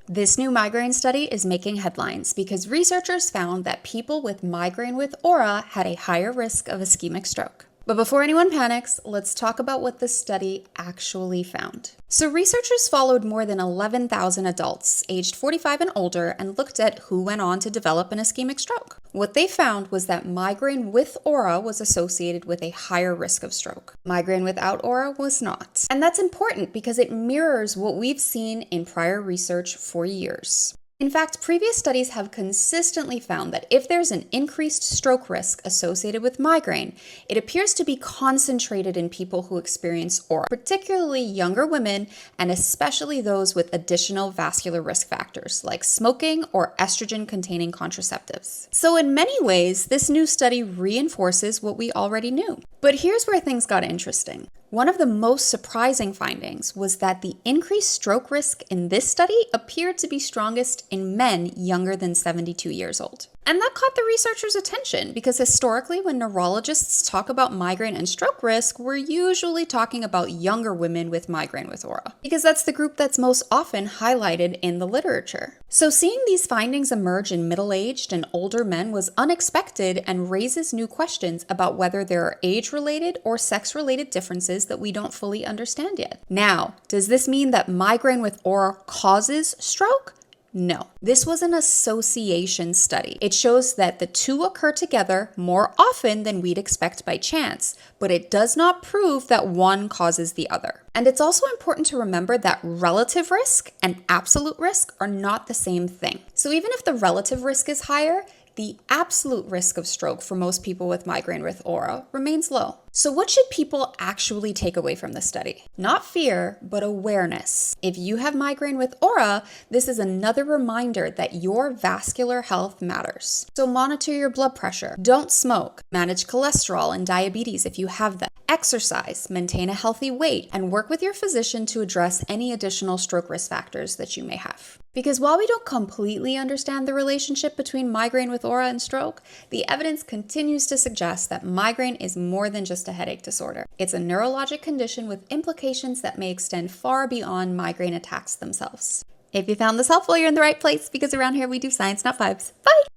This new migraine study is making headlines because researchers found that people with migraine with aura had a higher risk of ischemic stroke. But before anyone panics, let's talk about what the study actually found. So researchers followed more than 11,000 adults aged 45 and older and looked at who went on to develop an ischemic stroke. What they found was that migraine with aura was associated with a higher risk of stroke. Migraine without aura was not. And that's important because it mirrors what we've seen in prior research for years. In fact, previous studies have consistently found that if there's an increased stroke risk associated with migraine, it appears to be concentrated in people who experience aura, particularly younger women and especially those with additional vascular risk factors like smoking or estrogen-containing contraceptives. So in many ways, this new study reinforces what we already knew. But here's where things got interesting. One of the most surprising findings was that the increased stroke risk in this study appeared to be strongest in men younger than 72 years old. And that caught the researchers' attention because historically, when neurologists talk about migraine and stroke risk, we're usually talking about younger women with migraine with aura, because that's the group that's most often highlighted in the literature. So seeing these findings emerge in middle-aged and older men was unexpected and raises new questions about whether there are age-related or sex-related differences that we don't fully understand yet. Now, does this mean that migraine with aura causes stroke? No, this was an association study. It shows that the two occur together more often than we'd expect by chance, but it does not prove that one causes the other. And it's also important to remember that relative risk and absolute risk are not the same thing. So even if the relative risk is higher, the absolute risk of stroke for most people with migraine with aura remains low. So what should people actually take away from this study? Not fear, but awareness. If you have migraine with aura, this is another reminder that your vascular health matters. So monitor your blood pressure, don't smoke, manage cholesterol and diabetes if you have them, exercise, maintain a healthy weight, and work with your physician to address any additional stroke risk factors that you may have. Because while we don't completely understand the relationship between migraine with aura and stroke, the evidence continues to suggest that migraine is more than just a headache disorder. It's a neurologic condition with implications that may extend far beyond migraine attacks themselves. If you found this helpful, you're in the right place because around here we do science, not vibes. Bye!